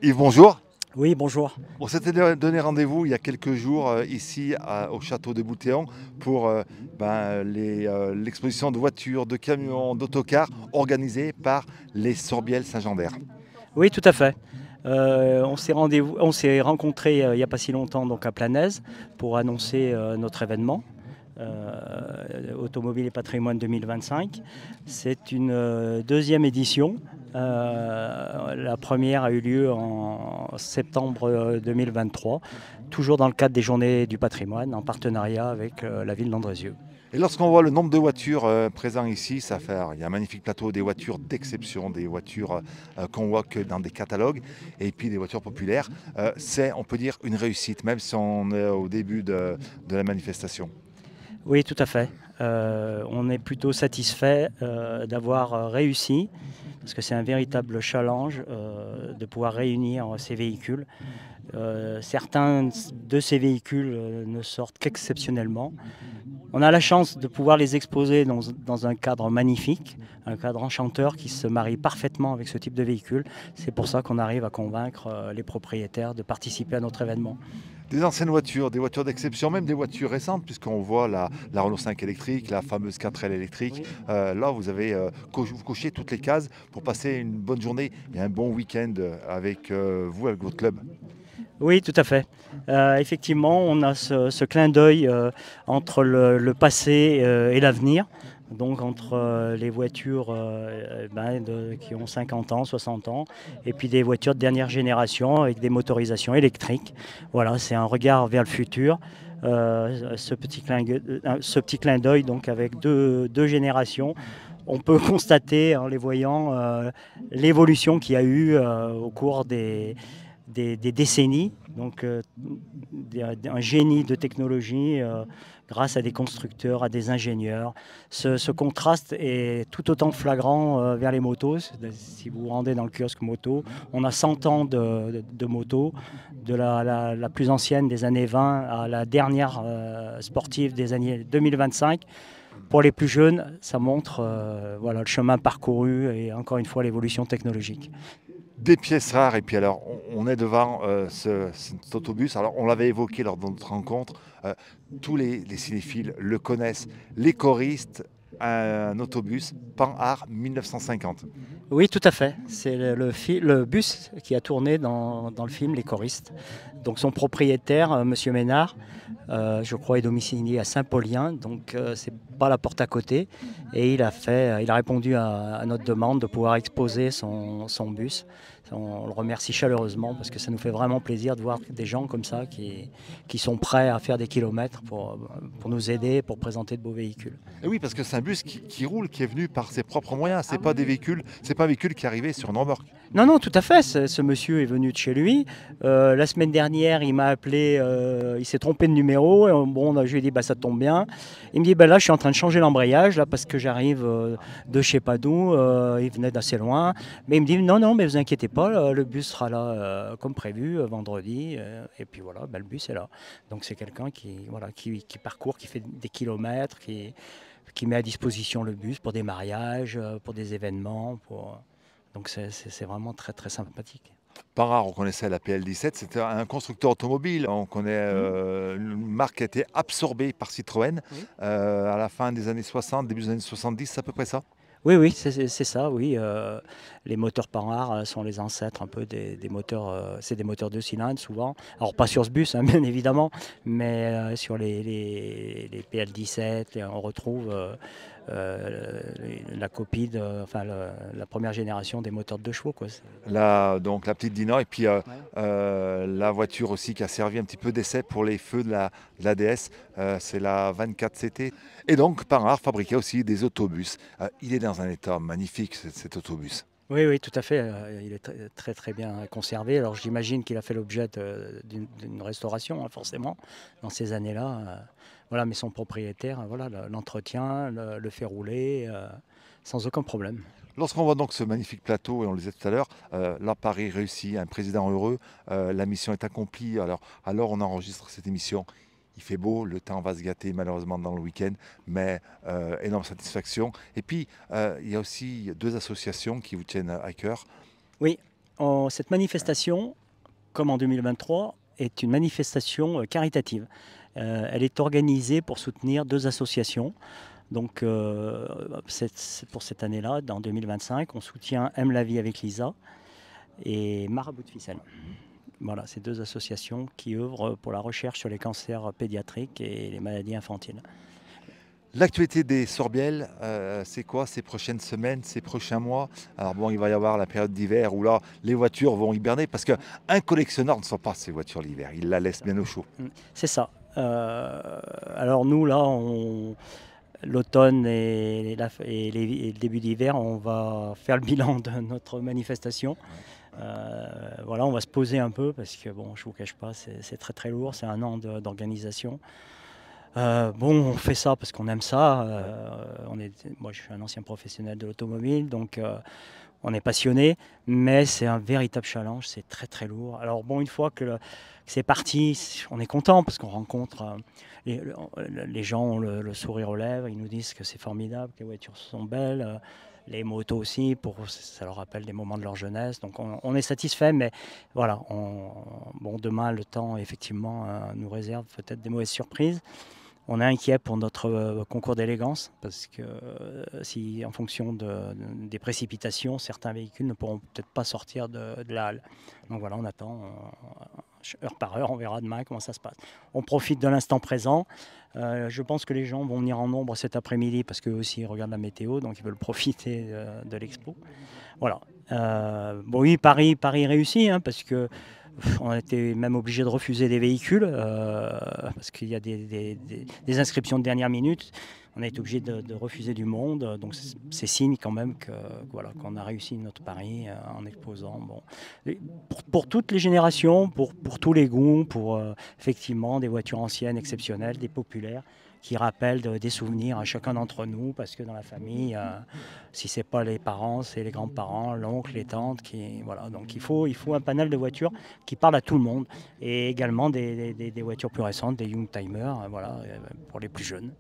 Yves, bonjour. Oui, bonjour. On s'était donné rendez-vous il y a quelques jours ici au château de Boutéon pour l'exposition de voitures, de camions, d'autocars organisée par les Sorbielles Saint-Jean-d'Air. Oui, tout à fait. On s'est rencontrés il n'y a pas si longtemps donc à Planaise pour annoncer notre événement. Automobile et Patrimoine 2025. C'est une deuxième édition. La première a eu lieu en septembre 2023, toujours dans le cadre des Journées du patrimoine, en partenariat avec la ville d'Andrézieux. Et lorsqu'on voit le nombre de voitures présentes ici, il y a un magnifique plateau, des voitures d'exception, des voitures qu'on voit que dans des catalogues, et puis des voitures populaires. C'est, on peut dire, une réussite, même si on est au début de la manifestation. Oui, tout à fait. On est plutôt satisfait d'avoir réussi, parce que c'est un véritable challenge de pouvoir réunir ces véhicules. Certains de ces véhicules ne sortent qu'exceptionnellement. On a la chance de pouvoir les exposer dans un cadre magnifique, un cadre enchanteur qui se marie parfaitement avec ce type de véhicule. C'est pour ça qu'on arrive à convaincre les propriétaires de participer à notre événement. Des anciennes voitures, des voitures d'exception, même des voitures récentes, puisqu'on voit la Renault 5 électrique, la fameuse 4L électrique. Oui. Là, vous cochez toutes les cases pour passer une bonne journée et un bon week-end avec vous, avec votre club. Oui, tout à fait. Effectivement, on a ce clin d'œil entre le passé et l'avenir. Donc entre les voitures qui ont 50 ans, 60 ans, et puis des voitures de dernière génération avec des motorisations électriques. Voilà, c'est un regard vers le futur. Ce petit clin d'œil donc avec deux générations. On peut constater en les voyant l'évolution qu'il y a eu au cours des décennies, donc un génie de technologie grâce à des constructeurs, à des ingénieurs. Ce contraste est tout autant flagrant vers les motos. Si vous vous rendez dans le kiosque moto, on a 100 ans de moto, de la plus ancienne des années 20 à la dernière sportive des années 2025. Pour les plus jeunes, ça montre voilà, le chemin parcouru et encore une fois l'évolution technologique. Des pièces rares, et puis alors on est devant cet autobus. Alors on l'avait évoqué lors de notre rencontre, tous les cinéphiles le connaissent, les choristes, un autobus Panhard 1950. Oui, tout à fait. C'est le bus qui a tourné dans le film Les choristes. Donc son propriétaire, Monsieur Ménard, je crois, est domicilié à Saint-Paulien, donc c'est pas la porte à côté. Et il a répondu à notre demande de pouvoir exposer son bus. On le remercie chaleureusement parce que ça nous fait vraiment plaisir de voir des gens comme ça qui sont prêts à faire des kilomètres pour nous aider, pour présenter de beaux véhicules. Et oui, parce que c'est un bus qui roule, qui est venu par ses propres moyens. C'est pas des véhicules, c'est pas un véhicule qui est arrivé sur une remorque. Non, non, tout à fait. Ce monsieur est venu de chez lui. La semaine dernière, il m'a appelé, il s'est trompé de numéro. Et bon, je lui ai dit, bah, ça tombe bien. Il me dit, bah, là, je suis en train de changer l'embrayage là, parce que j'arrive de je sais pas d'où. Il venait d'assez loin. Mais il me dit, non, non, mais vous inquiétez pas, le bus sera là comme prévu vendredi. Et puis voilà, bah, le bus est là. Donc c'est quelqu'un voilà, qui parcourt, qui fait des kilomètres, qui met à disposition le bus pour des mariages, pour des événements, donc c'est vraiment très très sympathique. Panhard, on connaissait la PL17, c'était un constructeur automobile. On connaît une marque qui a été absorbée par Citroën Oui. à la fin des années 60, début des années 70, c'est à peu près ça. Oui, oui, c'est ça, oui. Les moteurs Panhard sont les ancêtres un peu des moteurs, c'est des moteurs 2 cylindres souvent. Alors pas sur ce bus, hein, bien évidemment, mais sur les PL17, on retrouve la copie, la première génération des moteurs de 2 chevaux, quoi. Donc la petite Dina, et puis Ouais. la voiture aussi qui a servi un petit peu d'essai pour les feux de la DS, c'est la 24 CT. Et donc Panhard fabriquait aussi des autobus. Il est dans un état magnifique cet autobus. Oui, oui, tout à fait. Il est très, très bien conservé. Alors j'imagine qu'il a fait l'objet d'une restauration, hein, forcément, dans ces années-là. Voilà, mais son propriétaire, voilà, l'entretient, le fait rouler sans aucun problème. Lorsqu'on voit donc ce magnifique plateau, et on le disait tout à l'heure, là Paris réussit, un président heureux, la mission est accomplie. Alors on enregistre cette émission. Il fait beau, le temps va se gâter malheureusement dans le week-end, mais énorme satisfaction. Et puis il y a aussi deux associations qui vous tiennent à cœur. Oui, Cette manifestation, comme en 2023, est une manifestation caritative. Elle est organisée pour soutenir 2 associations. Donc pour cette année-là, en 2025, on soutient Aime la vie avec Lisa et Marabout de Ficelle. Voilà, ces 2 associations qui œuvrent pour la recherche sur les cancers pédiatriques et les maladies infantiles. L'actualité des Sorbielles, c'est quoi ces prochaines semaines, ces prochains mois? Alors bon, il va y avoir la période d'hiver où là, les voitures vont hiberner parce qu'un collectionneur ne sent pas ses voitures l'hiver, il la laisse bien au chaud. C'est ça. Alors nous, là, l'automne et le début d'hiver, on va faire le bilan de notre manifestation. Voilà, on va se poser un peu parce que bon, je vous cache pas, c'est très très lourd, c'est un an d'organisation. Bon, on fait ça parce qu'on aime ça. Moi, je suis un ancien professionnel de l'automobile, donc on est passionné, mais c'est un véritable challenge, c'est très très lourd. Alors bon, une fois que c'est parti, on est content parce qu'on rencontre les gens ont le sourire aux lèvres, ils nous disent que c'est formidable, que les voitures sont belles. Les motos aussi, ça leur rappelle des moments de leur jeunesse. Donc on est satisfait, mais voilà, bon, demain, le temps, effectivement, nous réserve peut-être des mauvaises surprises. On est inquiet pour notre concours d'élégance, parce que si en fonction des précipitations, certains véhicules ne pourront peut-être pas sortir de la halle. Donc voilà, on attend heure par heure, on verra demain comment ça se passe. On profite de l'instant présent. Je pense que les gens vont venir en nombre cet après-midi parce qu'eux aussi ils regardent la météo, donc ils veulent profiter de l'expo. Voilà. Bon oui, Paris réussit, hein, parce que on a été même obligé de refuser des véhicules parce qu'il y a des inscriptions de dernière minute. On a été obligé de refuser du monde. Donc c'est signe quand même voilà, qu'on a réussi notre pari en exposant. Bon. Pour toutes les générations, pour tous les goûts, pour effectivement des voitures anciennes exceptionnelles, des populaires, qui rappellent des souvenirs à chacun d'entre nous, parce que dans la famille, si ce n'est pas les parents, c'est les grands-parents, l'oncle, les tantes. Voilà. Donc il faut un panel de voitures qui parle à tout le monde, et également des voitures plus récentes, des Youngtimers, voilà, pour les plus jeunes.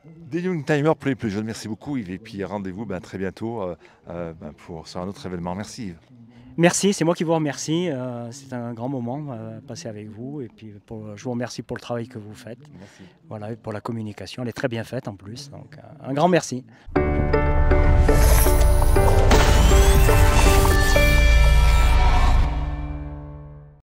Des Youngtimers pour les plus jeunes, merci beaucoup Yves, et puis rendez-vous très bientôt sur un autre événement. Merci Yves. Merci, c'est moi qui vous remercie. C'est un grand moment passé avec vous. Et puis je vous remercie pour le travail que vous faites. Merci. Voilà, et pour la communication. Elle est très bien faite en plus. Donc un grand merci.